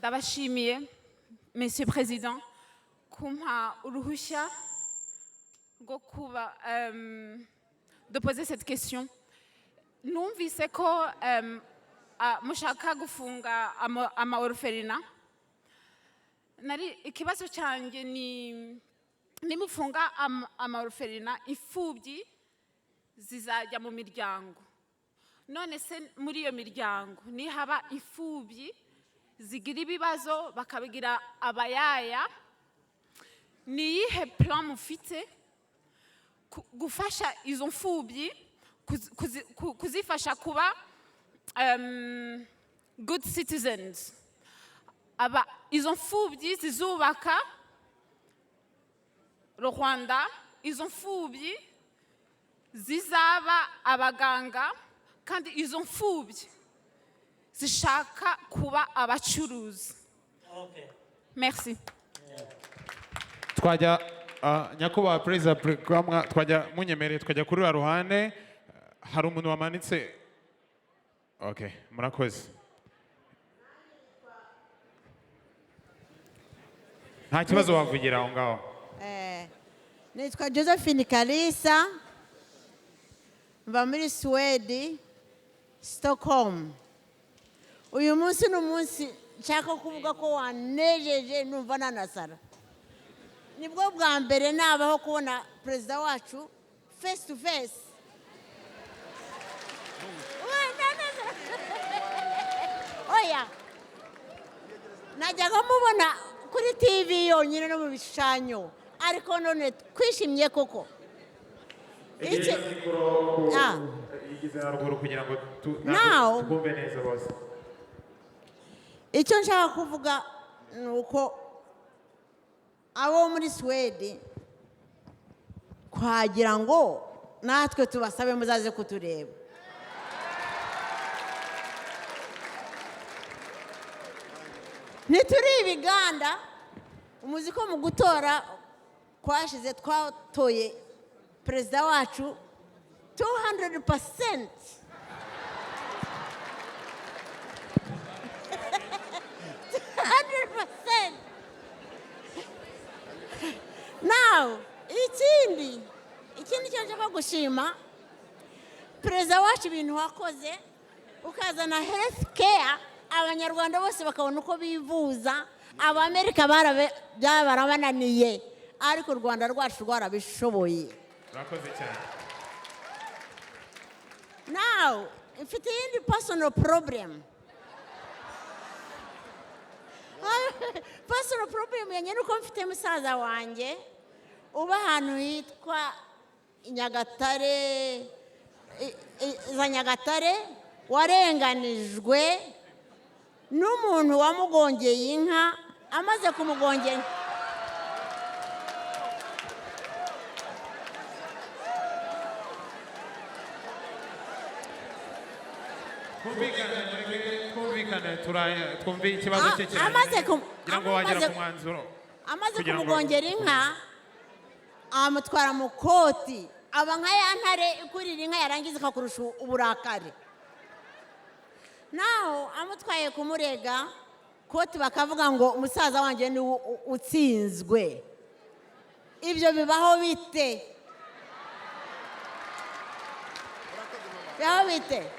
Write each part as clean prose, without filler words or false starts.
ndabashimiye Monsieur Président kumpa uruhushya rwo kuba de poser cette question. Numvise ko mushaka gufunga ama orphelina. Nari ikibazo cyanjye ni nimufunga ama orphelina imfubyi zizajya mu miryango. None se muri iyo miryango ni haba imfubyi zigira ibibazo bakabigira abayaya, ni iyihe plan mufite gufasha izo mfubyi kuzifasha kuba good citizens? Izo mfubyi zizubaka Rwanda, izo mfubyi zizaba abaganga, kandi izo mfubyi zishaka kuba abacuruzi. Merci. Twajya nyakubahwa perezida twajya munyemereye twajya kuri ruhande. Hari umuntu wamanitse. Okay, murakoze. Nta kibazo wavugira aho ngaho. Nitwa Josephine Kalisa, mva muri Sweden, Stockholm. Uyu munsi ni umunsi nshaka kuvuga ko wanejeje numva nanasara. Nibwo bwa mbere nabaho kubona perezida wacu face to face. Oya, najyaga mubona kuri TV yonyine no mu bishushanyo, ariko none twishimye koko. Icyo nshaka kuvuga ni uko abo muri Sweden kwagira ngo natwe tubasabe muzaze kutureba. Nituri ibiganda, umuzi ko mu gutora kwashize twatoye perezida wacu 200%. Now, ikindi cyo nshaka gushima perezida wacu ibintu wakoze ukazana health care, abanyarwanda bose bakabona uko bivuza. Abamerika barabananiye, ariko u Rwanda rwacu rwarabishoboye. Murakoze cyane. Now, mfite iyindi personal problem. Personal problem yanjye nuko mfite musaza wanjye uba ahantu hitwa Nyagatare, za Nyagatare, warenganijwe n'umuntu wamugongeye inka. Amaze kumugongera twumve ikibazo cye cyane. Amaze kumugongera inka, amutwara mu koti, aba nka ya ntare ikurira inka yarangiza ikakurusha uburakari. Naho amutwaye kumurega koti, bakavuga ngo umusaza wanjye ni utsinzwe. Ibyo bibaho bite? Bibaho bite?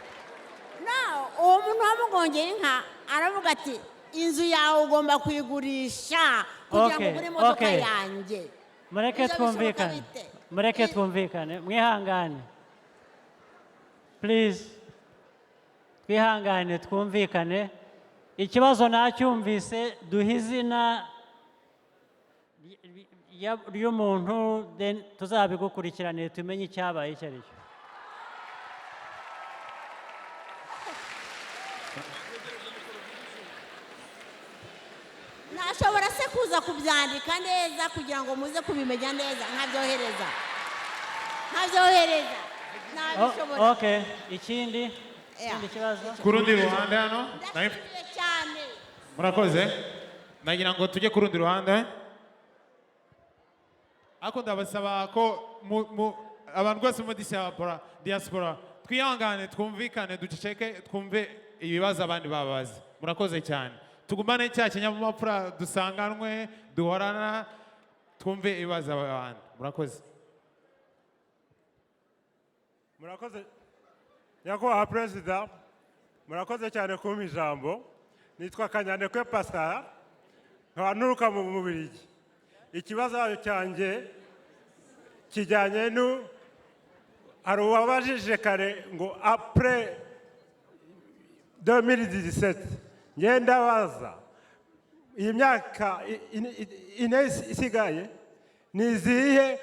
Naho uwo muntu wamugongeye inka aravuga ati inzu yawe ugomba kuyigurisha kugira ngo ugure imodoka yanjye. Mureke twumvikane, mwihangane please, twihangane twumvikane. Ikibazo nacyumvise, duhe izina ry'umuntu, then tuzabigukurikirane tumenye icyabaye icyo ari cyo. Nashobora se kuza kubyandika neza kugira ngo muze kubimenya neza, nkabyohereza. Okay, ikindi kibazo ku rundi ruhande hano. Murakoze. Nagira ngo tujye ku rundi ruhande. Ako ndabasaba ko abantu bose mu diaspora twihangane, twumvikane, duceceke, twumve ibibazo abandi babaza. Murakoze cyane. tugumane cya kinyamupfura dusanganwe duhorana twumve ibibazo abantu murakoze murakoze nyakubahwa perezida murakoze cyane kumpa ijambo nitwa Kanyandekwe Pascal nkaba nturuka mu Bubiligi ikibazo cyanjye kijyanye hari uwabajije kare ngo après 2017 ngenda baza iyi myaka ine isigaye ni izihe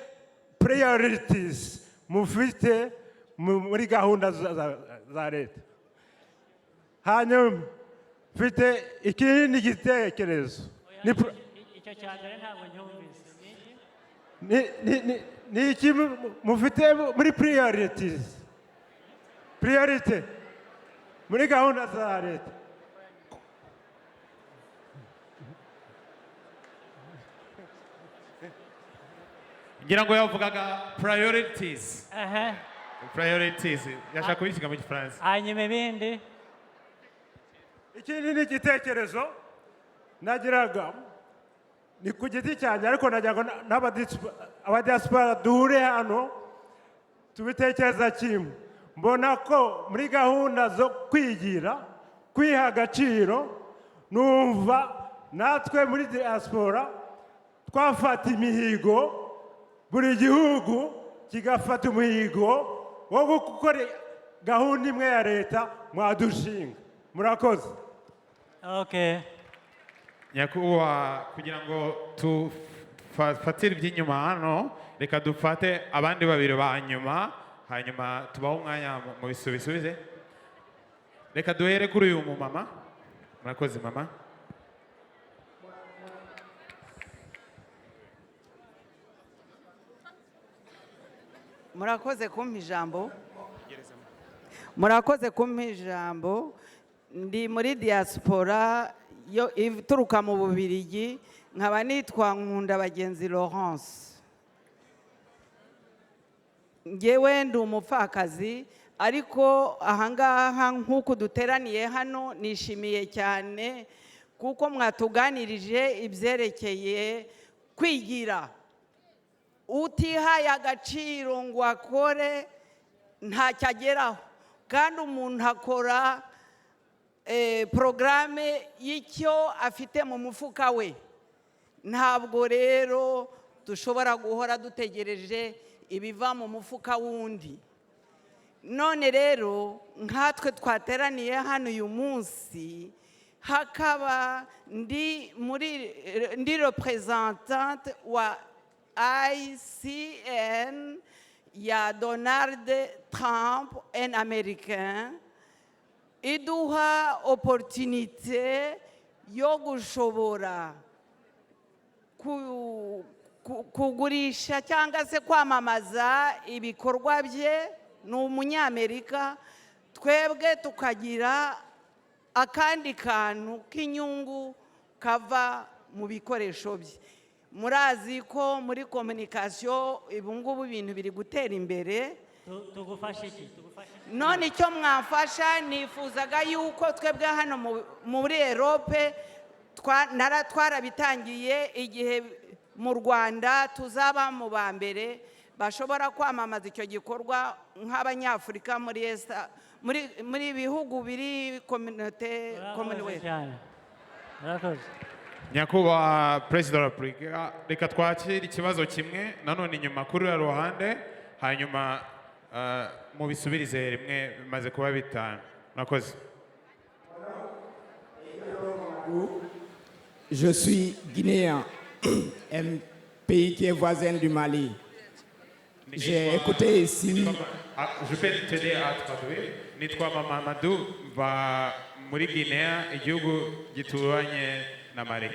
priorities mufite muri gahunda za leta hanyuma mfite ikindi gitekerezo icyo cya mbere ntabwo nyumvise ni iki mufite muri priority muri gahunda za leta ngira ngo yavugaga priorities yashaka kubisiga mu gifaransa hanyuma ibindi ikindi ni igitekerezo nagiraga ni ku giti cyanjye ariko nagira abadiaspora duhure hano tubitekereza kimwe mbona ko muri gahunda zo kwiha agaciro numva natwe muri diaspora twafata imihigo buri gihugu kigafata umuhigo wo gukora gahunda imwe ya leta mwadushinga murakoze nyakubahwa kugira ngo tufatire iby'inyuma hano reka dufate abandi babiri ba nyuma hanyuma tubaho umwanya mu bisubize reka duhere kuri uyu mumama murakoze mama murakoze kumpa ijambo ndi muri diaspora ituruka mu Bubiligi nkaba nitwa Nkundabagenzi Laurence ngewe ndi umupfakazi ariko ahangaha nk'uko duteraniye hano nishimiye cyane kuko mwatuganirije ibyerekeye kwigira utihaye agaciro ngo akore ntacyo ageraho kandi umuntu akora porogaramu y'icyo afite mu mufuka we ntabwo rero dushobora guhora dutegereje ibiva mu mufuka wundi none rero nkatwe twateraniye hano uyu munsi hakaba ndi representante wa ICN ya Donald Trump un Américain iduha opportunité yo gushobora kugurisha cyangwa se kwamamaza ibikorwa bye ni umunyamerika twebwe tukagira akandi kantu k'inyungu kava mu bikoresho bye murazi ko muri communication ibungubu ibintu biri gutera imbere tugufashe iki none icyo mwamfasha nifuzaga yuko twebwe hano muri Europe twarabitangiye igihe mu Rwanda tuzaba mu ba mbere bashobora kwamamaza icyo gikorwa nk'abanyafurika muri bihugu biri commonwealth nyakubahwa perezida wa repubulika reka twakire ikibazo kimwe nanone inyuma kuri uriya ruhande hanyuma mubisubirize rimwe bimaze kuba bitanu murakoze Je suis guinéen, un pays qui est voisin du Mali. J'ai écouté ici. Je peux t'aider à traduire. Nitwa Mamadou va muri Guinea igihugu gituranye na Mali.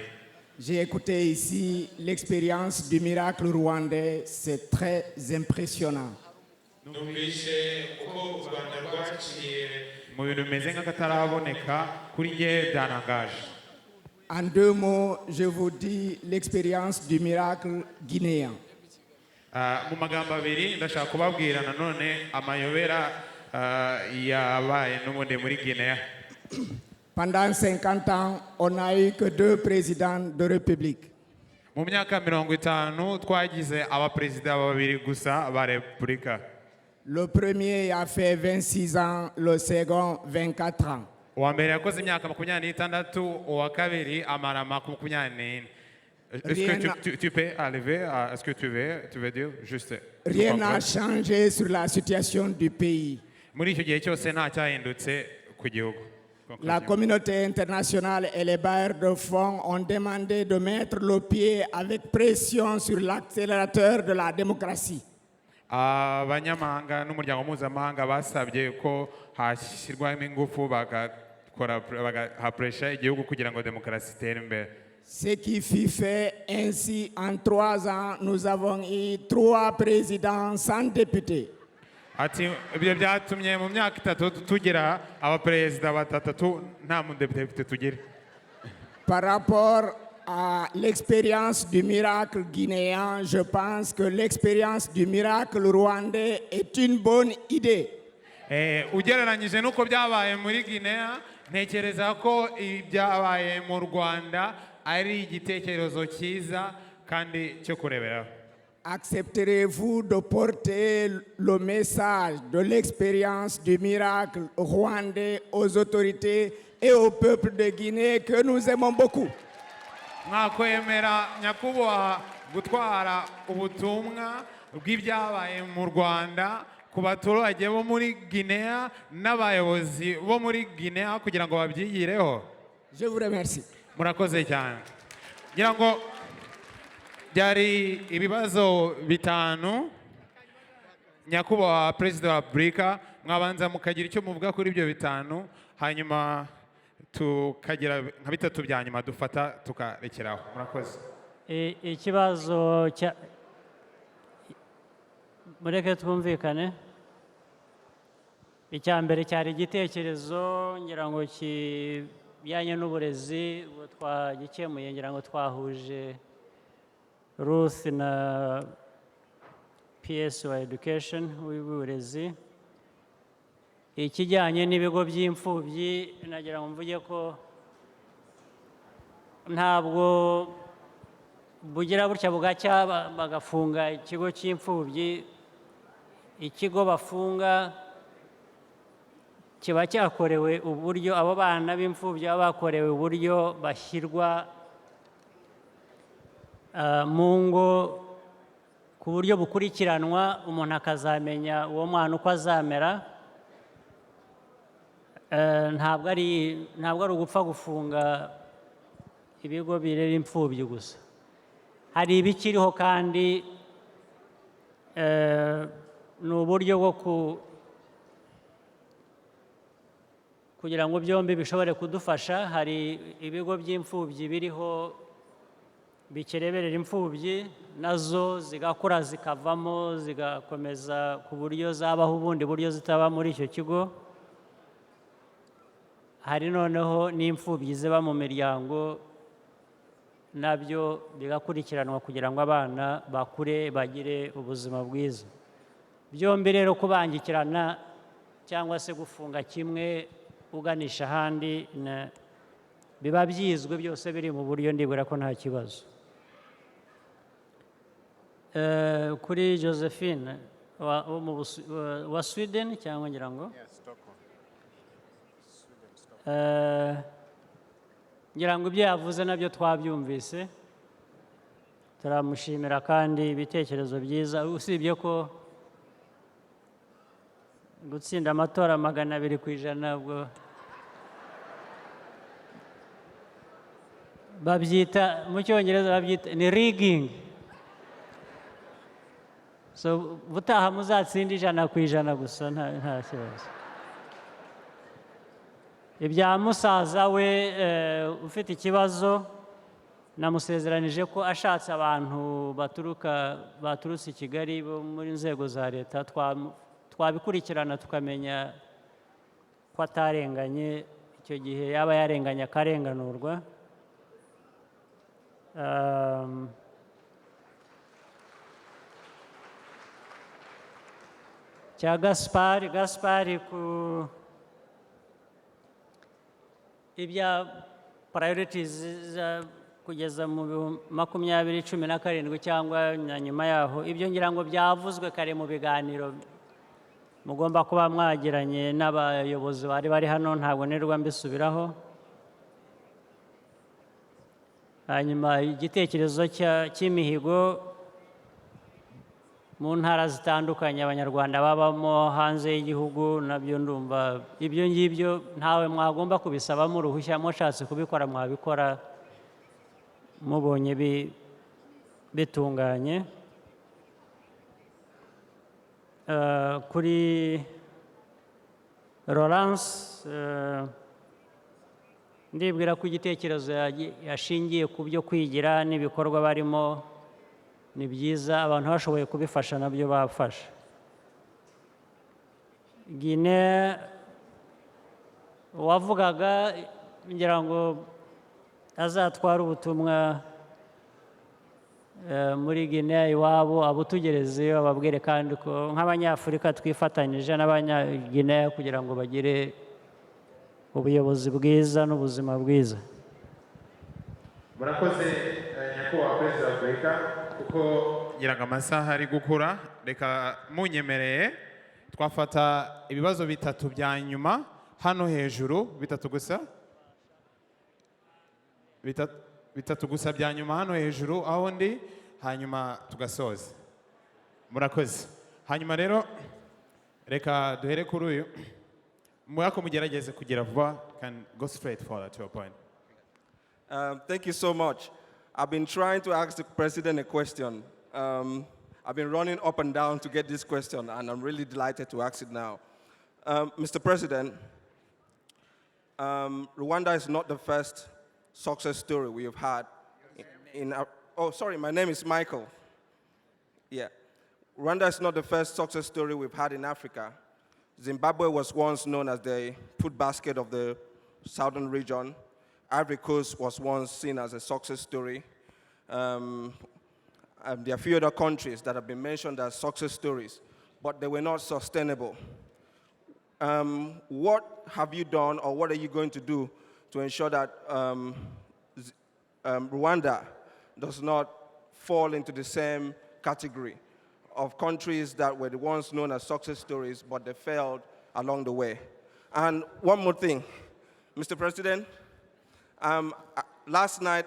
J'ai écouté ici l'expérience du miracle rwandais, c'est très impressionnant. Mu bintu bimeze nk'akataraboneka kuri njye byanangaje. En deux mots, je vous dis l'expérience du miracle guinéen. Mu magambo abiri ndashaka kubabwira nanone amayobera yabaye n'ubundi muri Guinea. Pendant 50 ans, on n'a eu que 2 présidents de République. mu myaka 50 twagize abaperezida babiri gusa ba repubulika. Le premier a fait 26 ans, le second 24 ans. uwa mbere yakoze imyaka 26, uwa kabiri amara 24. Est-ce que tu peux arriver à ce que tu veux dire juste? Rien n'a changé sur la situation du pays. muri icyo gihe cyose nta cyahindutse ku gihugu. La communauté internationale et les bailleurs de fonds ont demandé de mettre le pied avec pression sur l'accélérateur de la démocratie. abanyamahanga n'umuryango mpuzamahanga basabye ko hashyirwamo ingufu bagaha puresha igihugu kugira ngo demokarasi itere imbere. Ce qui fut fait ainsi en 3 ans, nous avons eu 3 présidents sans députés. ati ibyo byatumye mu myaka 3 tugira abaperezida 3 nta mudepite tugira. Par rapport à l'expérience du miracle guinéen, je pense que l'expérience du miracle rwandais est une bonne idée. ugereranyije n'uko byabaye muri Guinea, ntekereza ko ibyabaye mu Rwanda ari igitekerezo cyiza kandi cyo kureberaho. Accepterez-vous de porter le message de l'expérience du miracle rwandais aux autorités et au peuple de Guinée que nous aimons beaucoup? mwakwemera nyakubahwa gutwara ubutumwa bw'ibyabaye mu Rwanda ku baturage bo muri Guinea n'abayobozi bo muri Guinea kugira ngo babyigireho? Je vous remercie. murakoze cyane. ngira ngo byari ibibazo 5. nyakubahwa perezida wa Repubulika, mwabanza mukagira icyo muvuga kuri ibyo 5, hanyuma tukagira nka 3 bya nyuma dufata tukarekeraho. murakoze. ikibazo cya mureke twumvikane. icya mbere cyari igitekerezo ngira ngo kijyanye n'uburezi, twagikemuye ngira ngo twahuje Ruth na PS wa education w'uburezi. ikijyanye n'ibigo by'imfubyi nagira ngo mvuge ko ntabwo bugira butya bugacya bagafunga ikigo cy'imfubyi. ikigo bafunga kiba cyakorewe uburyo, abo bana b'imfubyi baba bakorewe uburyo bashyirwa mu ngo ku buryo bukurikiranwa, umuntu akazamenya uwo mwana uko azamera. ntabwo ari ugupfa gufunga ibigo birera imfubyi gusa. hari ibikiriho kandi ni uburyo bwo kugira ngo byombi bishobore kudufasha. hari ibigo by'imfubyi biriho bikereberera imfubyi, nazo zigakura zikavamo zigakomeza ku buryo zabaho ubundi buryo zitaba muri icyo kigo. hari noneho n'imfubyi ziba mu miryango, nabyo bigakurikiranwa kugira ngo abana bakure bagire ubuzima bwiza. byombi rero kubangikirana cyangwa se gufunga kimwe uganisha ahandi biba byizwe, byose biri mu buryo ndibura ko nta kibazo. kuri Josephine wa Sweden cyangwa ngira ngo ngira ngo ibyo yavuze nabyo twabyumvise, turamushimira kandi ibitekerezo byiza. usibye ko gutsinda amatora 200% ubwo babyita mu cyongereza babyita ni rigging. so butaha muzatsinda 100% gusa nta kibazo. ibya musaza we ufite ikibazo namusezeranije ko ashatse abantu baturutse i Kigali bo muri nzego za leta twabikurikirana tukamenya ko atarenganye. icyo gihe yaba yarenganye akarenganurwa. cya Gaspari ibya priorities kugeza mu 2017 cyangwa na nyuma yaho, ibyo ngira ngo byavuzwe kare mu biganiro mugomba kuba mwagiranye n'abayobozi bari hano, ntabwo nirwa mbisubiraho. Hanyuma igitekerezo cy'imihigo mu ntara zitandukanye abanyarwanda babamo hanze y'igihugu, nabyo ndumva ibyo ngibyo ntawe mwagomba kubisabamo uruhushya, mushatse kubikora mwabikora mubonye bitunganye. Kuri Laurence, ndibwira ko igitekerezo yashingiye ku byo kwigira n'ibikorwa barimo ni byiza, abantu bashoboye kubifasha nabyo bafasha. Guinea wavugaga ngira ngo azatwara ubutumwa muri Guinea iwabo, abutugerezeyo ababwire kandi ko nk'abanyafurika twifatanyije n'abanyaguinea kugira ngo bagire ubuyobozi bwiza n'ubuzima bwiza. Murakoze nyakubahwa perezida wa Afurika, kuko ngira ngo amasaha ari gukura, reka munyemereye twafata ibibazo bitatu bya nyuma hano hejuru, bitatu gusa bya nyuma hano hejuru aho ndi, hanyuma tugasoza. Murakoze. Hanyuma rero reka duhere kuri uyu, mwako mugerageze kugira vuba, can go straight forward to your point. Thank you so much. I've been trying to ask the president a question. I've been running up and down to get this question, and I'm really delighted to ask it now. Mr. President, Rwanda is not the first success story we have had oh, sorry, my name is Michael. Yeah. Rwanda is not the first success story we've had in Africa. Zimbabwe was once known as the food basket of the southern region. Ivory Coast was once seen as a success story. There are a few other countries that have been mentioned as success stories, but they were not sustainable. What have you done, or what are you going to do to ensure that Rwanda does not fall into the same category of countries that were the ones known as success stories, but they failed along the way? And one more thing, Mr. President, last night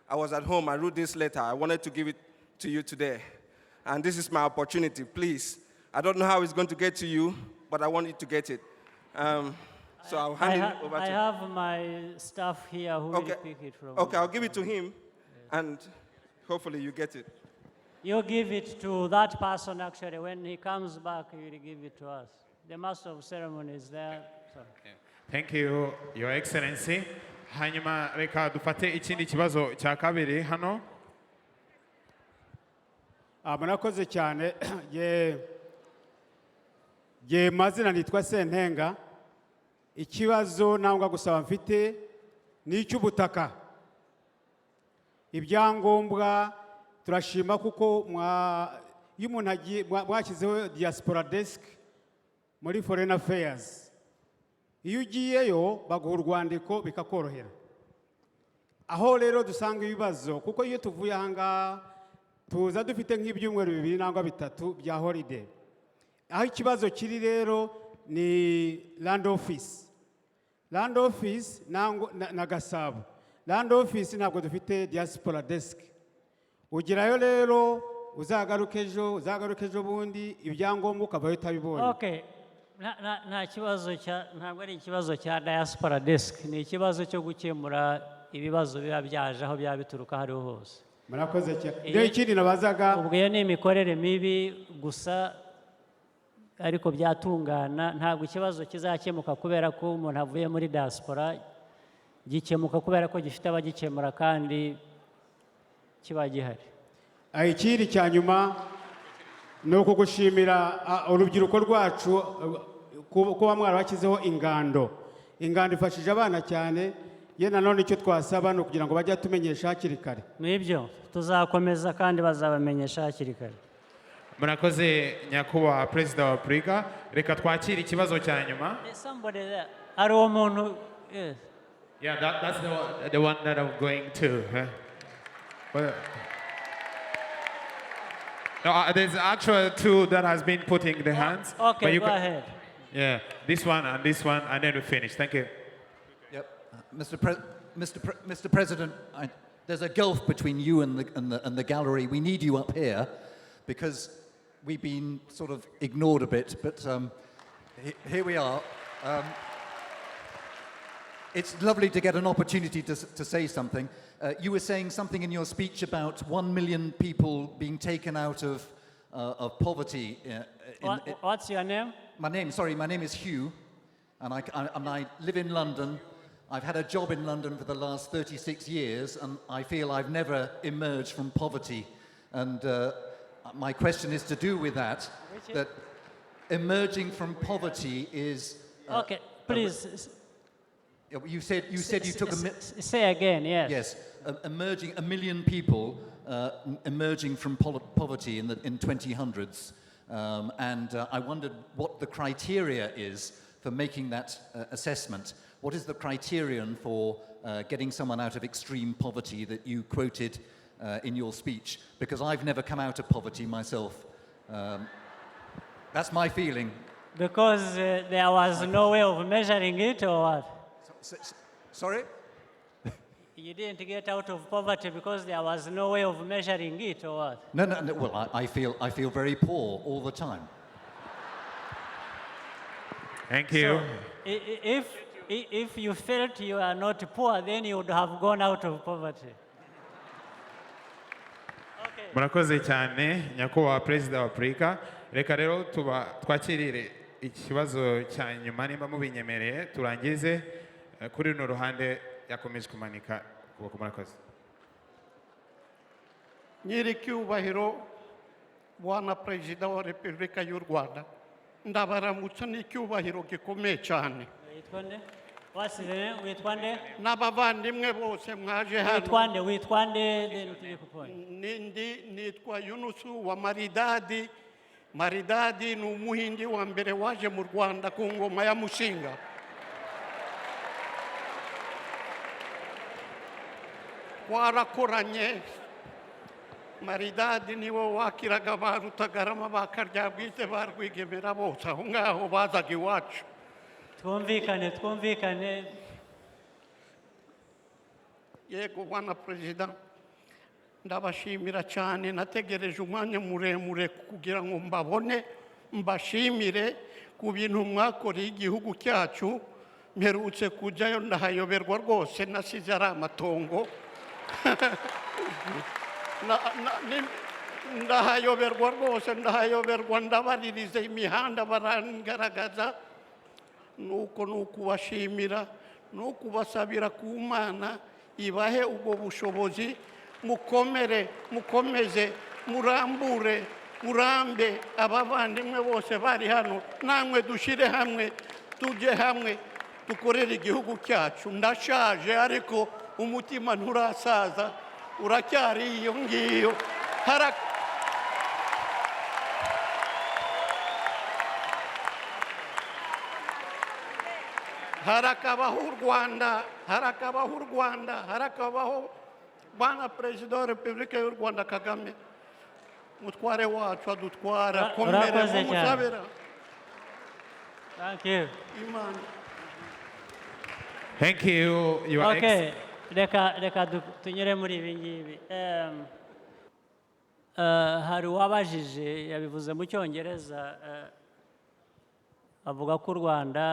I was at home, I wrote this letter. I wanted to give it to you today. And this is my opportunity, please. I don't know how it's going to get to you, but I want you to get it. So I'll hand it over to you. I have my staff here who will pick it from. Okay, I'll give it to him, and hopefully you get it. You give it to that person, actually. When he comes back, he will give it to us. The master of ceremony is there. So. Thank you, Your Excellency. Hanyuma reka dufate ikindi kibazo cya kabiri hano. Murakoze cyane. Ye mazina nitwa Sentenga. Ikibazo nangwa gusaba mfite ni icy'ubutaka. Ibyangombwa turashima kuko iyo umuntu agiye mwashyizeho diaspora desk muri foreign affairs. Iyo ugiyeyo baguha urwandiko bikakorohera. Aho rero dusanga ibibazo kuko iyo tuvuye ahangaha tuza dufite nk'ibyumweru 2 nangwa 3 bya holiday. Aho ikibazo kiri rero ni land office. Land office na Gasabo. Land office ntabwo dufite diaspora desk. Ugirayo rero uzagaruka ejo bundi ibyangombwa ukavayo utabibonye. Okay. Nta kibazo ntabwo ari ikibazo cya diaspora desk, ni ikibazo cyo gukemura ibibazo biba byaje aho byaba bituruka hariho hose. Murakoze cyane. Rero ikindi nabazaga ubwo iyo ni imikorere mibi gusa, ariko byatungana, ntabwo ikibazo kizakemuka kubera ko umuntu avuye muri diaspora, gikemuka kubera ko gifite abagikemura kandi kiba gihari. Ikindi cya nyuma ni ukugushimira urubyiruko rwacu kuba mwarabakizeho ingando. Ingando ifashije abana cyane, ye nanone icyo twasaba no kugira ngo bajye tumenyesha hakiri kare. Nibyo tuzakomeza kandi bazabamenyesha hakiri kare. Murakoze nyakubahwa perezida wa Afurika, reka twakire ikibazo cya nyuma. Ari uwo muntu Yeah, that's the one that I'm going to. Huh? But, no, there's actually two that has been putting the hands. Okay, but you go ahead. Yeah, this one, and then we finish. Thank you. Yep. Mr. President, there's a gulf between you and the gallery. We need you up here because we've been sort of ignored a bit, but here we are. It's lovely to get an opportunity to say something. You were saying something in your speech about 1 million people being taken out of poverty. What's your name? My name is Hugh, and I live in London. I've had a job in London for the last 36 years, and I feel I've never emerged from poverty. And my question is to do with that emerging from poverty is... okay, please. You said you took a... Say again, yes. Yes, emerging, 1 million people emerging from poverty in 2000s. And I wondered what the criteria is for making that assessment. What is the criterion for getting someone out of extreme poverty that you quoted in your speech? Because I've never come out of poverty myself. That's my feeling. Because there was no way of measuring it, or what? Sorry? You didn't get out of poverty because there was no way of measuring it, or what? No. Well, I feel very poor all the time. Thank you. So, if you felt you are not poor, then you would have gone out of poverty. Murakoze cyane nyakubahwa perezida wa Afurika. Reka rero twakirire ikibazo cya nyuma nimba mubinyemereye turangize kuri runo ruhande yakomeje kumanika ukuboko. Murakoze. Nyiricyubahiro bwana perezida wa Repubulika y'u Rwanda, ndabaramutsa n'icyubahiro gikomeye cyane. Witwande? N'abavandimwe bose mwaje hano. Witwande, then to the point. Nitwa Yunusu wa Maridadi. Maridadi ni umuhindi wa mbere waje mu Rwanda ku ngoma ya Mushinga. Warakoranye. Maridadi niwe wakiraga ba Rutagarama bakarya bwite ba Rwigemera bose aho ngaho bazaga iwacu. Twumvikane. Yego bwana perezida, ndabashimira cyane, nategereje umwanya muremure kugira ngo mbabone mbashimire ku bintu mwakoreye igihugu cyacu. Mperutse kujyayo ndahayoberwa rwose, nasize ari amatongo. Ndahayoberwa rwose, ndabaririze imihanda barangaragaza. Nuko ukubashimira, nukubasabira ku Mana ibahe ubwo bushobozi, mukomeze, murambe abavandimwe bose bari hano, namwe dushire hamwe, tujye hamwe, dukorere igihugu cyacu. Ndashaje ariko umutima nturasaza, uracyari iyo ngiyo. Harakabaho u Rwanda, harakabaho bwana perezida wa Repubulika y'u Rwanda Kagame, mutware wacu adutwara, komere mumusabira. Thank you. Imana. Thank you. Okay, reka tunyure muri ibi ngibi. Hari uwabajije yabivuze mu Cyongereza, avuga ko u Rwanda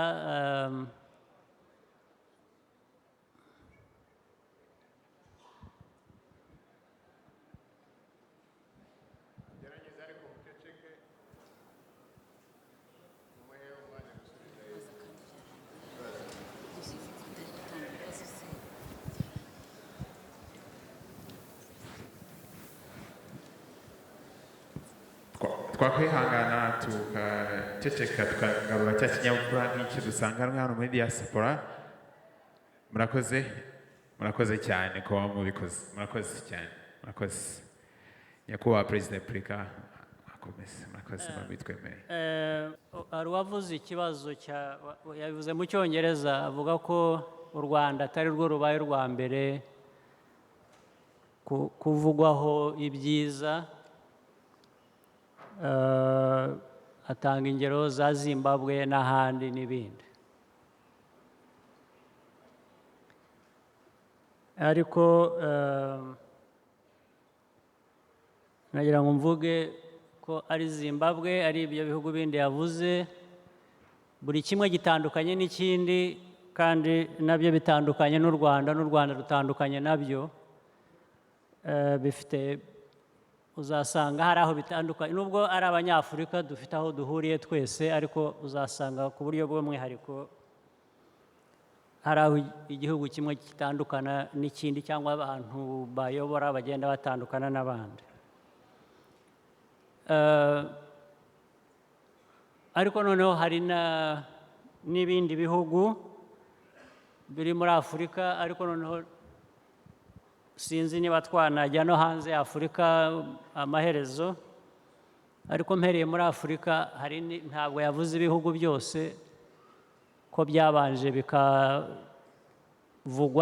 twakwihangana tukaceceka tukagarura cya kinyabupfura nk'icyo dusanganwe hano muri diaspora. Murakoze cyane kuba mubikoze. Murakoze cyane. Murakoze nyakubahwa perezida wa Repubulika, murakoze babitwemereye. hari uwavuze ikibazo yabivuze mu Cyongereza, avuga ko u Rwanda atari rwo rubaye urwa mbere kuvugwaho ibyiza. Atanga ingero za Zimbabwe n'ahandi n'ibindi. Ariko nagira ngo mvuge ko ari Zimbabwe, ari ibyo bihugu bindi yavuze, buri kimwe gitandukanye n'ikindi, kandi nabyo bitandukanye n'u Rwanda, n'u Rwanda rutandukanye nabyo. Bifite, uzasanga hari aho bitandukanye, nubwo ari Abanyafurika dufite aho duhuriye twese, ariko uzasanga ku buryo bw'umwihariko hari aho igihugu kimwe gitandukana n'ikindi, cyangwa abantu bayobora bagenda batandukana n'abandi. Ariko noneho hari n'ibindi bihugu biri muri Afurika, ariko noneho sinzi niba twanajya no hanze ya Afurika amaherezo, ariko mpereye muri Afurika ntabwo yavuze ibihugu byose ko byabanje bikavugwa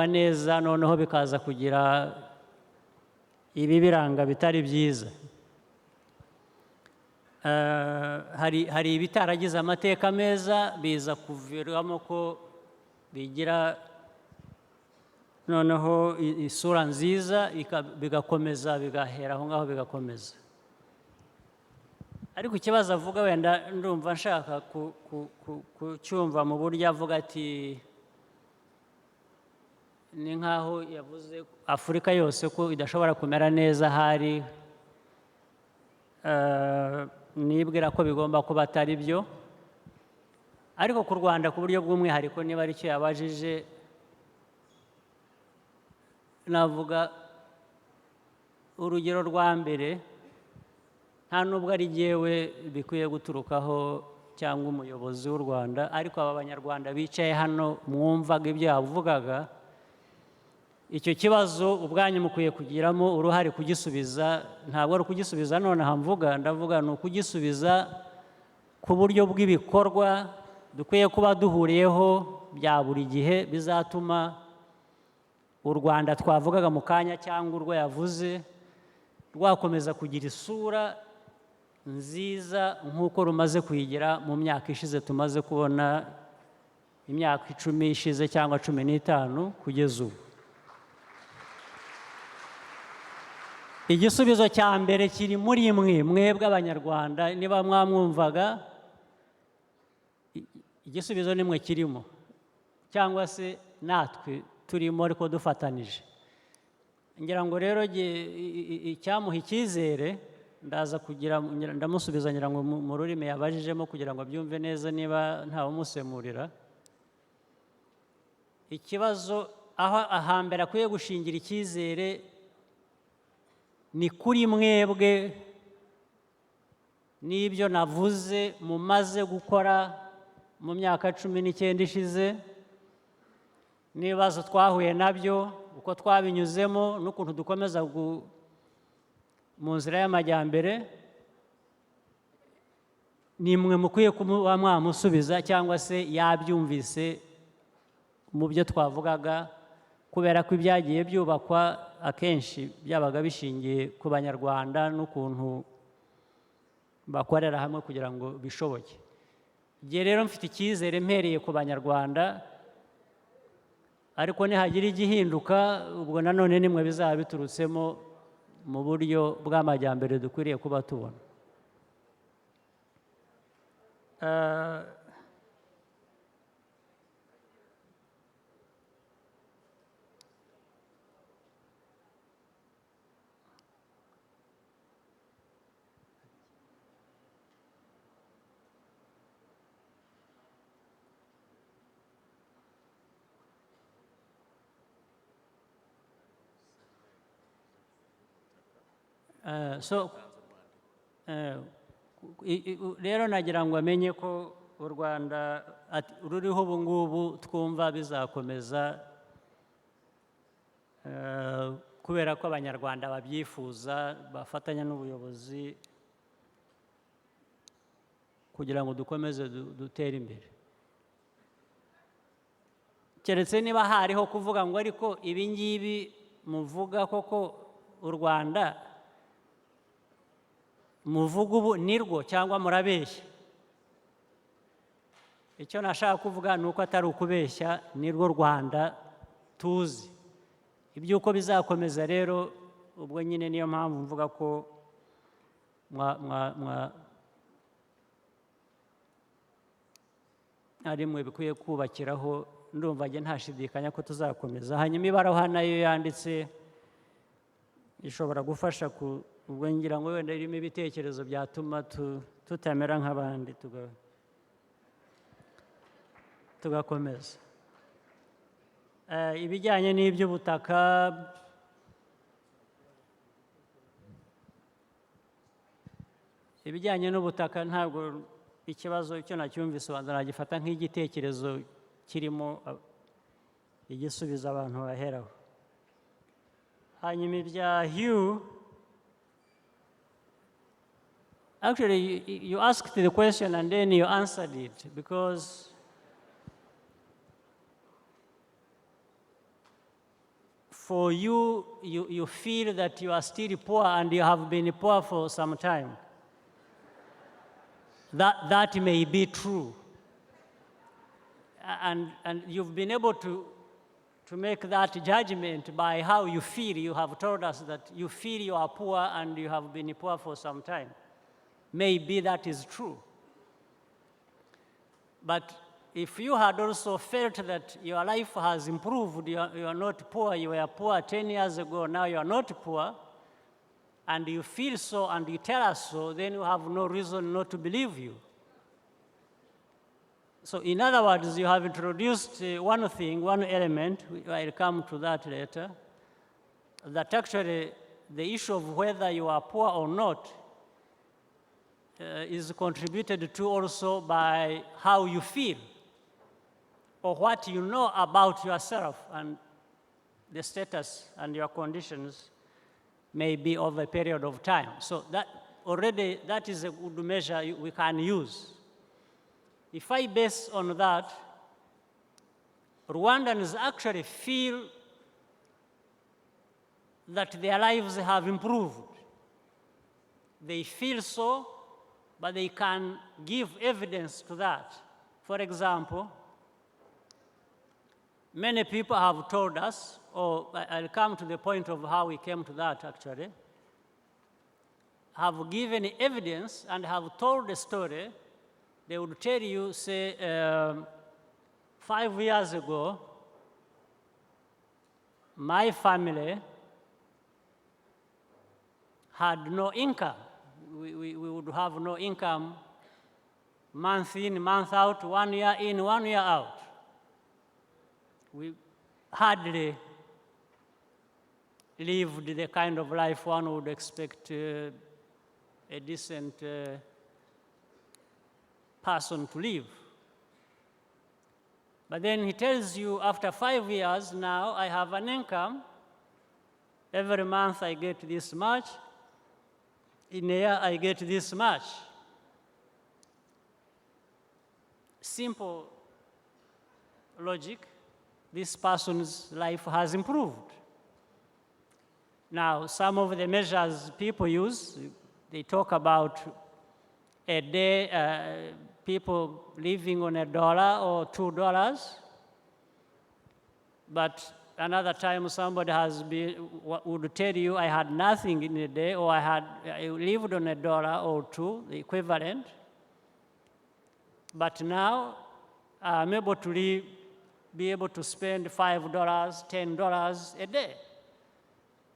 neza, noneho bikaza kugira ibibiranga bitari byiza. Hari ibitaragize amateka meza, biza kuviramo ko bigira noneho isura nziza, bigakomeza, bigahera aho ngaho bigakomeza. Ariko ikibazo avuga, wenda ndumva nshaka kucyumva mu buryo avuga ati, ni nk'aho yavuze Afurika yose ko idashobora kumera neza, hari nibwira ko bigomba kuba atari byo. Ariko ku Rwanda ku buryo bw'umwihariko, niba ari cyo yabajije, navuga urugero rwa mbere, nta nubwo ari jyewe bikwiye guturukaho cyangwa umuyobozi w'u Rwanda, ariko aba Banyarwanda bicaye hano mwumvaga ibyo yavugaga, icyo kibazo ubwanyu mukwiye kugiramo uruhare kugisubiza. Ntabwo ari ukugisubiza nonaha mvuga, ndavuga ni ukugisubiza ku buryo bw'ibikorwa dukwiye kuba duhuriyeho bya buri gihe, bizatuma u Rwanda twavugaga mu kanya cyangwa urwo yavuze rwakomeza kugira isura nziza nk'uko rumaze kuyigira mu myaka ishize. Tumaze kubona imyaka 10 ishize cyangwa 15 kugeza ubu. Igisubizo cya mbere kiri muri mwebwe Abanyarwanda, niba mwamwumvaga, igisubizo nimwe kirimo, cyangwa se natwe turimo ariko dufatanije. Ngira ngo rero icyamuha icyizere, ndamusubiza ngira ngo mu rurimi yabajijemo kugira ngo abyumve neza niba ntawumusemurira. Ikibazo aho ahambere akwiye gushingira icyizere ni kuri mwebwe n'ibyo navuze mumaze gukora mu myaka 19 ishize, n'ibibazo twahuye nabyo, uko twabinyuzemo, n'ukuntu dukomeza mu nzira y'amajyambere. Ni mwe mukwiye kuba mwamusubiza, cyangwa se yabyumvise mu byo twavugaga, kubera ko ibyagiye byubakwa akenshi byabaga bishingiye ku Banyarwanda n'ukuntu bakorera hamwe kugira ngo bishoboke. Igihe rero mfite icyizere mpereye ku Banyarwanda, ariko nihagira igihinduka, ubwo nanone nimwe bizaba biturutsemo mu buryo bw'amajyambere dukwiriye kuba tubona. Rero nagira ngo amenye ko u Rwanda ruriho ubu ngubu twumva bizakomeza, kubera ko Abanyarwanda babyifuza, bafatanya n'ubuyobozi kugira ngo dukomeze dutere imbere. keretse niba hariho kuvuga ngo ariko ibi ngibi muvuga koko u Rwanda muvuga ubu nirwo cyangwa murabeshya. Icyo nashaka kuvuga ni uko atari ukubeshya, nirwo Rwanda tuzi. Iby'uko bizakomeza rero, ubwo nyine niyo mpamvu mvuga ko ari mwe bikwiye kubakiraho. Ndumva njye ntashidikanya ko tuzakomeza. Hanyuma ibaruwa nayo yanditse ishobora gufasha ubwo ngira ngo wenda irimo ibitekerezo byatuma tutamera nk'abandi tugakomeza. Ibijyanye n'iby'ubutaka, ibijyanye n'ubutaka ntabwo ikibazo icyo nacyumvise nagifata nk'igitekerezo kirimo igisubizo abantu baheraho. Hanyuma ibya Hugh, actually you asked the question and then you answered it, because for you, you feel that you are still poor and you have been poor for some time. That may be true. And you've been able to make that judgment by how you feel. You have told us that you feel you are poor and you have been poor for some time. Maybe that is true. But if you had also felt that your life has improved, you are not poor, you were poor 10 years ago, now you are not poor, and you feel so and you tell us so, then you have no reason not to believe you. So in other words, you have introduced one thing, one element, I'll come to that later, that actually the issue of whether you are poor or not is contributed to also by how you feel or what you know about yourself, and the status and your conditions may be over a period of time. So that already, that is a good measure we can use. If I base on that, Rwandans actually feel that their lives have improved. They feel so, but they can give evidence to that. For example, many people have told us, or I'll come to the point of how we came to that actually, have given evidence and have told the story. They would tell you, say, 5 years ago, my family had no income. We would have no income month in, month out, 1 year in, 1 year out. We hardly lived the kind of life one would expect a decent person to live. But then he tells you, after 5 years now, I have an income. Every month I get this much. In a year I get this much. Simple logic. This person's life has improved. Now, some of the measures people use, they talk about a day, people living on $1 or $2. But another time somebody would tell you, I had nothing in a day, or I lived on $1 or $2, the equivalent. But now I'm able to be able to spend $5, $10 a day.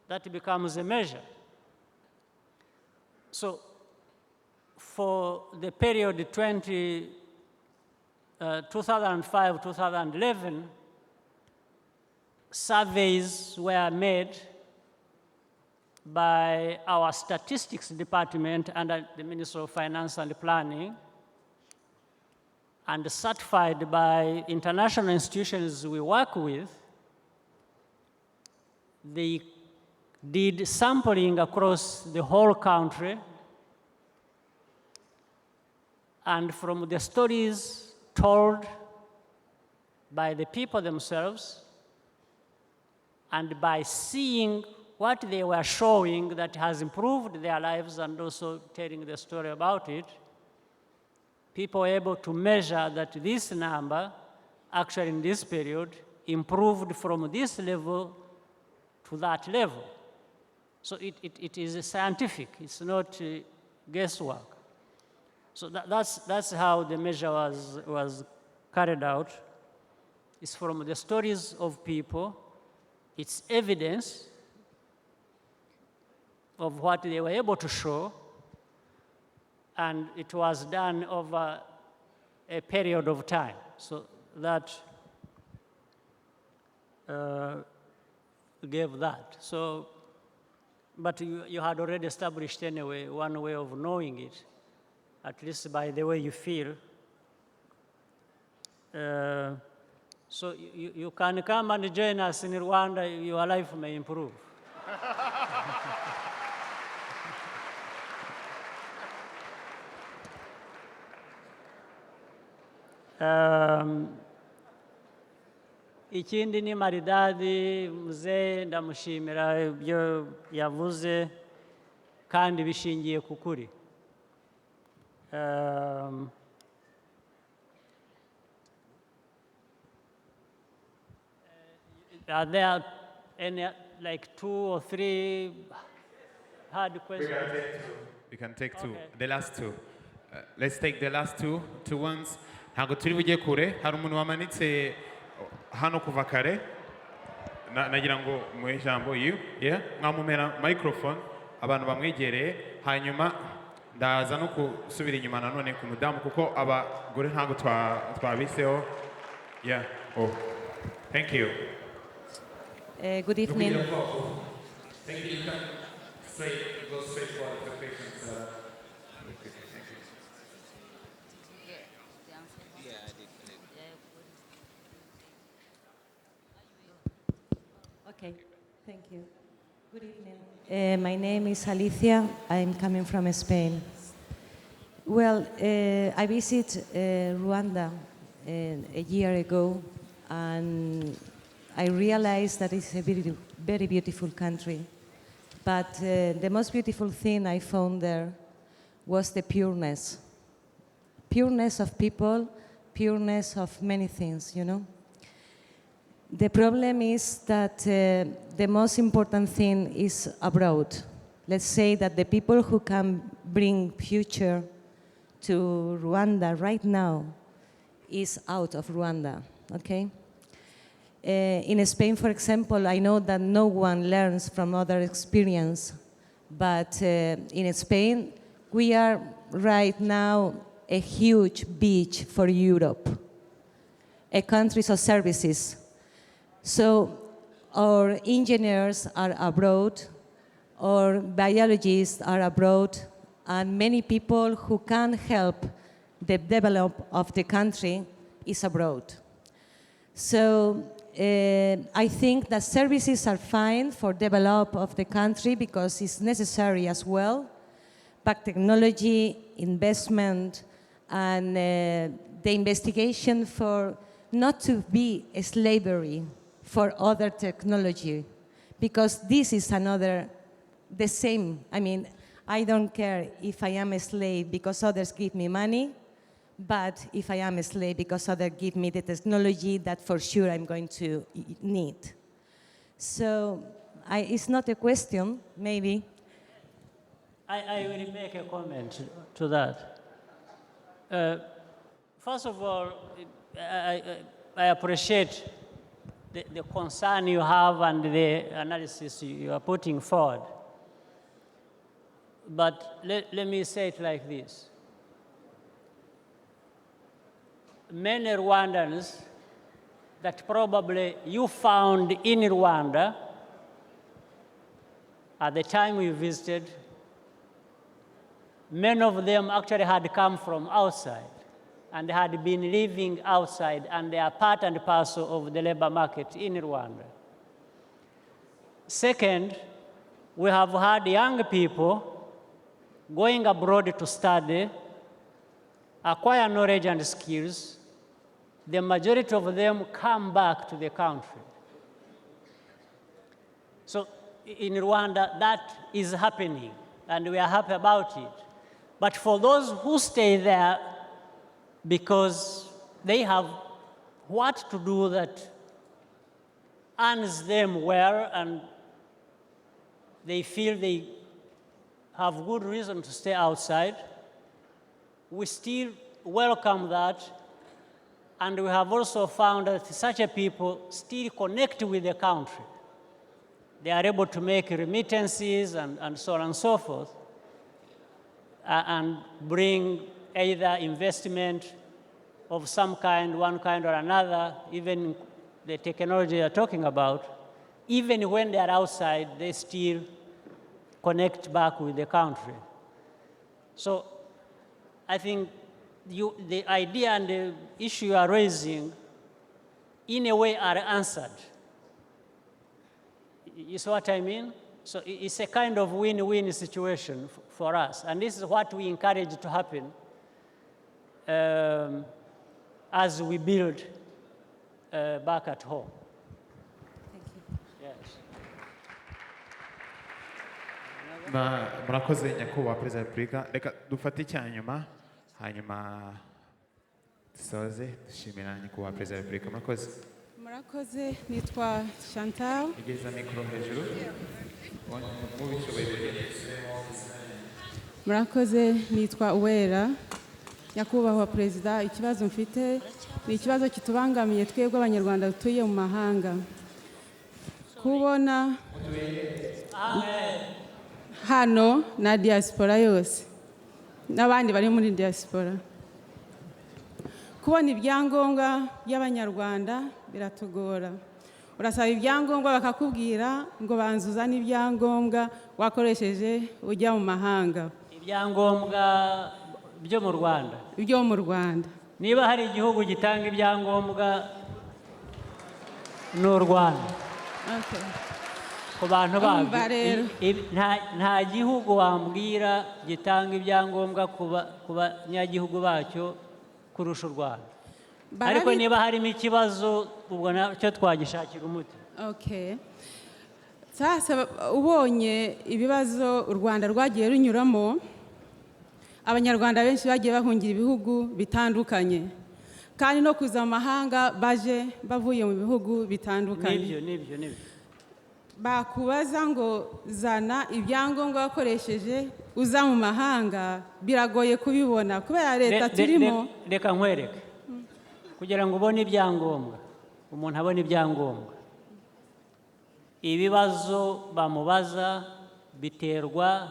That becomes a measure. So for the period 2005, 2011, surveys were made by our statistics department under the Ministry of Finance and Planning, and certified by international institutions we work with. They did sampling across the whole country, and from the stories told, by the people themselves, and by seeing what they were showing that has improved their lives and also telling the story about it, people were able to measure that this number, actually in this period, improved from this level to that level. So it is scientific, it's not guesswork. So that's how the measure was carried out. It's from the stories of people, it's evidence of what they were able to show, and it was done over a period of time. So that gave that. So, but you had already established anyway one way of knowing it, at least by the way you feel. So you can come and join us in Rwanda, your life may improve. Ikindi ni maridadi, mzee ndamushimira ibyo yavuze kandi bishingiye ku kuri. Are there any, like 2 or 3 hard questions? We can take two. Okay. The last two. Let's take the last two ones. Ntabwo turi bujye kure, hari umuntu wamanitse hano kuva kare. Nagira ngo mu ijambo mwamumera microphone abantu bamwegereye, hanyuma ndaza no kusubira inyuma nanone ku mudamu kuko abagore ntabwo twabiseho. Thank you. Good evening. Thank you. Go straight for the patients. Okay, thank you. Good evening. My name is Alicia. I'm coming from Spain. Well, I visited Rwanda a year ago, and I realized that it's a very, very beautiful country. But the most beautiful thing I found there was the pureness. Pureness of people, pureness of many things, you know? The problem is that the most important thing is abroad. Let's say that the people who can bring future to Rwanda right now is out of Rwanda, okay? In Spain, for example, I know that no one learns from other experience, but in Spain, we are right now a huge beach for Europe, a country of services. So our engineers are abroad, our biologists are abroad, and many people who can help the development of the country is abroad. So I think that services are fine for develop of the country because it's necessary as well, but technology, investment, and the investigation for not to be a slavery for other technology, because this is another, the same. I mean, I don't care if I am a slave because others give me money, but if I am a slave because others give me the technology that for sure I'm going to need. So it's not a question, maybe. I will make a comment to that. First of all, I appreciate the concern you have and the analysis you are putting forward. But let me say it like this. Many Rwandans that probably you found in Rwanda at the time we visited, many of them actually had come from outside and had been living outside, and they are part and parcel of the labor market in Rwanda. Second, we have had young people going abroad to study, acquire knowledge and skills, the majority of them come back to the country. So in Rwanda, that is happening, and we are happy about it. But for those who stay there because they have what to do that earns them well, and they feel they have good reason to stay outside, we still welcome that. And we have also found that such a people still connect with the country. They are able to make remittances and so on and so forth, and bring either investment of some kind, one kind or another, even the technology you're talking about. Even when they are outside, they still connect back with the country. So I think the idea and the issue you are raising, in a way, are answered. You see what I mean? So it's a kind of win-win situation for us. And this is what we encourage to happen as we build back at home. Yes. Murakoze nyakubahwa perezida wa repubulika, reka dufate icyanyuma hanyuma dusoze dushimira nyakubahwa perezida wa repubulika. Murakoze. Murakoze, nitwa Chantal. Igeza mikoro hejuru. Murakoze, nitwa Uwera. Nyakubahwa perezida, ikibazo mfite ni ikibazo kitubangamiye twebwe abanyarwanda dutuye mu mahanga. Kubona hano na diaspora yose n'abandi bari muri diaspora, kubona ibyangombwa by'abanyarwanda biratugora. Urasaba ibyangombwa bakakubwira ngo banzuza n'ibyangombwa wakoresheje ujya mu mahanga. Ibyangombwa byo mu Rwanda. Byo mu Rwanda. Niba hari igihugu gitanga ibyangombwa n'u Rwanda. Okay. Ku bantu babyo, nta gihugu wambwira gitanga ibyangombwa ku banyagihugu bacyo kurusha u Rwanda. Ariko niba harimo ikibazo, ubwo nacyo twagishakira umuti. Okay. Sasa ubonye ibibazo u Rwanda rwagiye runyuramo, abanyarwanda benshi bagiye bahungira ibihugu bitandukanye, kandi no kuza mu mahanga baje bavuye mu bihugu bitandukanye. Nibyo. Bakubaza ngo zana ibyangombwa wakoresheje uza mu mahanga, biragoye kubibona kubera leta turimo. Reka nkwereke, kugira ngo ubone ibyangombwa, umuntu abone ibyangombwa, ibibazo bamubaza biterwa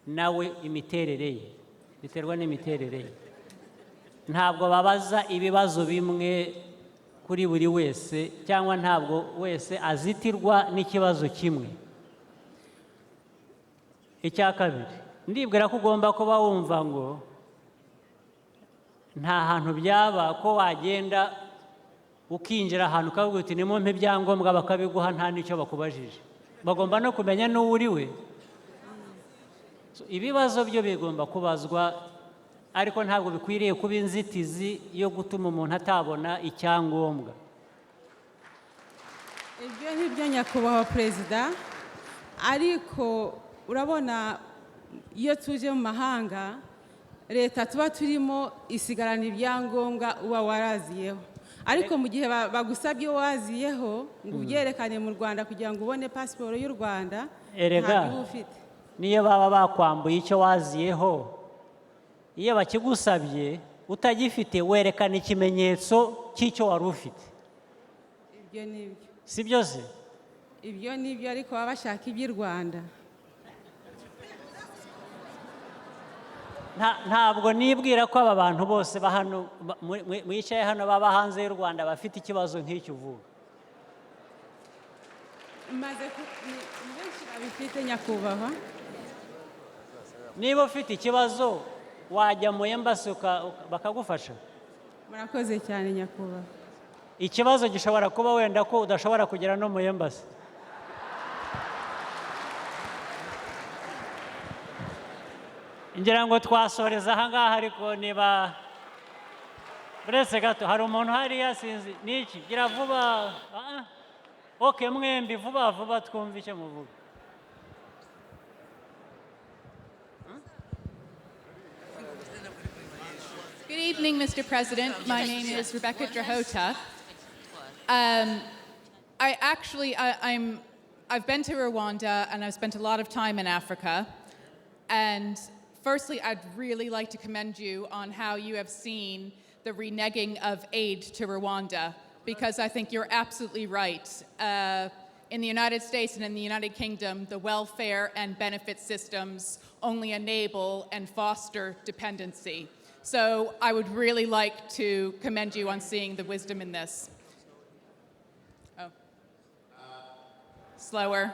nawe imiterere ye, biterwa n'imiterere ye. Ntabwo babaza ibibazo bimwe kuri buri wese, cyangwa ntabwo wese azitirwa n'ikibazo kimwe. Icya kabiri, ndibwira ko ugomba kuba wumva ngo nta hantu byaba ko wagenda ukinjira ahantu ukavuga uti nimumpe ibyangombwa bakabiguha nta n'icyo bakubajije. Bagomba no kumenya n'uwo uri we. Ibibazo byo bigomba kubazwa, ariko ntabwo bikwiriye kuba inzitizi yo gutuma umuntu atabona icyangombwa. Ibyo nibyo nyakubahwa perezida, ariko urabona iyo tuje mu mahanga, leta tuba turimo isigarana ibyangombwa uba waraziyeho. Ariko mu gihe bagusabye waziyeho ngo ubyerekane mu Rwanda kugira ngo ubone pasiporo y'u Rwanda, ntabwo ufite. Niyo baba bakwambuye icyo waziyeho, iyo bakigusabye utagifite, werekana ikimenyetso cy'icyo wari ufite. Ibyo nibyo. Si byose? Ibyo nibyo, ariko baba bashaka iby'i Rwanda. Ntabwo nibwira ko aba bantu bose mwicaye hano baba hanze y'u Rwanda bafite ikibazo nk'icyo uvuga. Benshi babifite nyakubahwa. Niba ufite ikibazo wajya mu embassy bakagufasha. Murakoze cyane nyakubahwa. Ikibazo gishobora kuba wenda ko udashobora kugera no mu embassy. ngira ngo twasoreza aha ngaha, ariko niba uretse gato hari umuntu hariya sinzi niki gira vuba okay mwembi vuba vuba twumva icyo muvuga. Good evening, Mr. President. My name is Rebecca Drahota. I've been to Rwanda and I've spent a lot of time in Africa. And firstly, I'd really like to commend you on how you have seen the reneging of aid to Rwanda, because I think you're absolutely right. In the United States and in the United Kingdom, the welfare and benefit systems only enable and foster dependency. So I would really like to commend you on seeing the wisdom in this. Oh. Slower.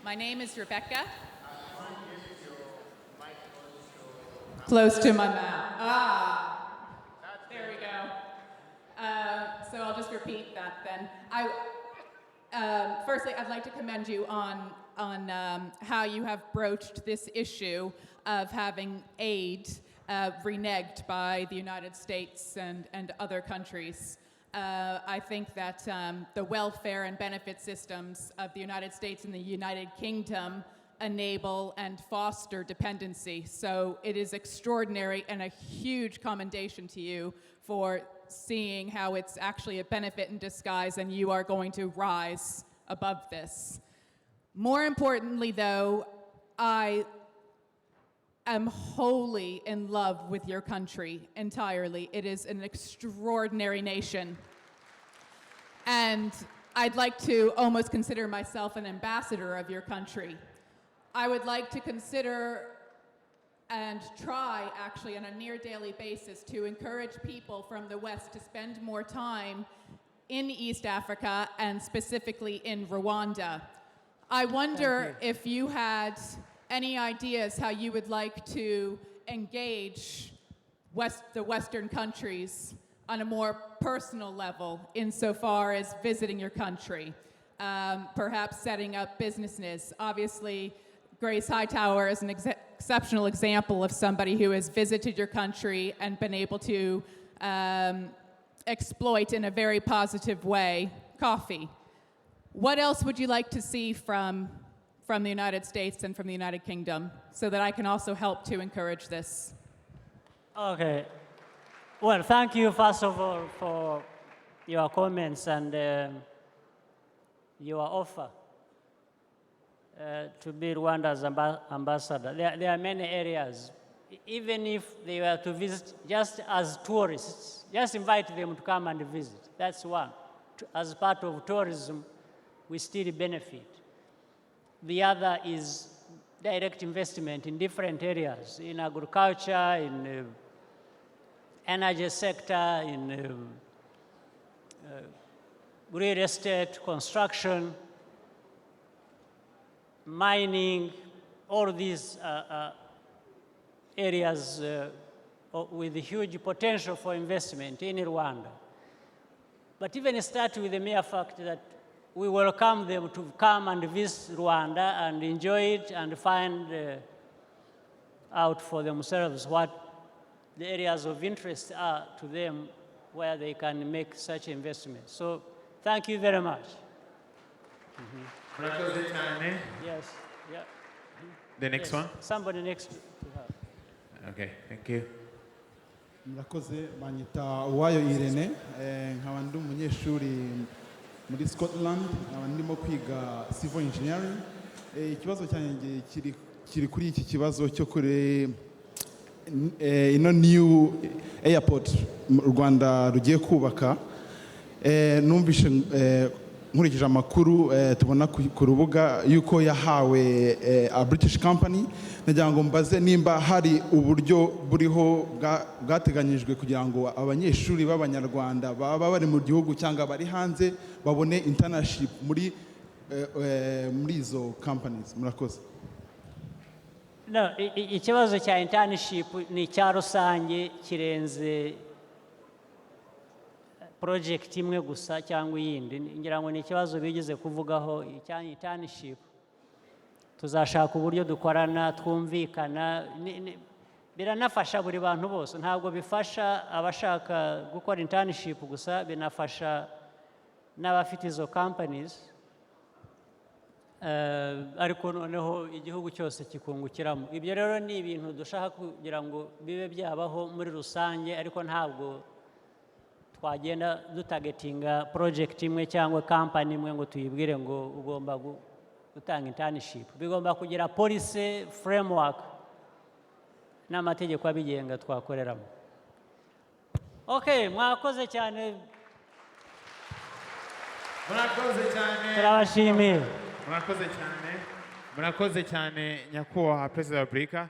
My name is Rebecca. Close to my mouth. There we go. So I'll just repeat that then. Firstly, I'd like to commend you on how you have broached this issue of having aid reneged by the United States and other countries. I think that the welfare and benefit systems of the United States and the United Kingdom enable and foster dependency. So it is extraordinary and a huge commendation to you for seeing how it's actually a benefit in disguise, and you are going to rise above this. More importantly, though, I am wholly in love with your country entirely. It is an extraordinary nation. And I'd like to almost consider myself an ambassador of your country. I would like to consider and try, actually, on a near daily basis to encourage people from the West to spend more time in East Africa and specifically in Rwanda. I wonder if you had any ideas how you would like to engage the Western countries on a more personal level insofar as visiting your country, perhaps setting up businesses. Obviously, Grace Hightower is an exceptional example of somebody who has visited your country and been able to exploit in a very positive way coffee. What else would you like to see from the United States and from the United Kingdom so that I can also help to encourage this? Okay. Well, thank you, first of all, for your comments and your offer to be Rwanda's ambassador. There are many areas. Even if they were to visit just as tourists, just invite them to come and visit. That's one. As part of tourism, we still benefit. The other is direct investment in different areas, in agriculture, in energy sector, in real estate, construction, mining, all these areas with huge potential for investment in Rwanda. But even start with the mere fact that we welcome them to come and visit Rwanda and enjoy it and find out for themselves what the areas of interest are to them where they can make such investments. So thank you very much. Yes. Yeah. The next one? Somebody next to her. Okay, thank you. Murakoze, banyita Uwayo Irene, nkaba ndi umunyeshuri muri Scotland, nkaba ndimo kwiga civil engineering. Ikibazo cyanjye kiri kuri iki kibazo cyo kuri ino new airport mu Rwanda rugiye kubaka. Numvishe nkurikije amakuru tubona ku rubuga yuko yahawe a British company. Nagira ngo mbaze nimba hari uburyo buriho bwateganyijwe kugira ngo abanyeshuri b'abanyarwanda baba bari mu gihugu cyangwa bari hanze babone internship muri izo companies. Murakoze. No, ikibazo cya internship ni cya rusange kirenze project imwe gusa cyangwa iyindi. Ngira ngo ni ikibazo bigeze kuvugaho icya internship. tuzashaka uburyo dukorana twumvikana biranafasha buri bantu bose ntabwo bifasha abashaka gukora internship gusa binafasha n'abafite izo companies ariko noneho igihugu cyose kikungukiramo ibyo rero ni ibintu dushaka kugira ngo bibe byabaho muri rusange ariko ntabwo twagenda dutagetinga project imwe cyangwa company imwe ngo tuyibwire ngo ugomba gutanga internship bigomba kugira policy framework n'amategeko abigenga twakoreramo. Okay, mwakoze cyane. Murakoze cyane. Turabashimiye. Murakoze cyane. Murakoze cyane nyakubahwa Perezida wa Repubulika.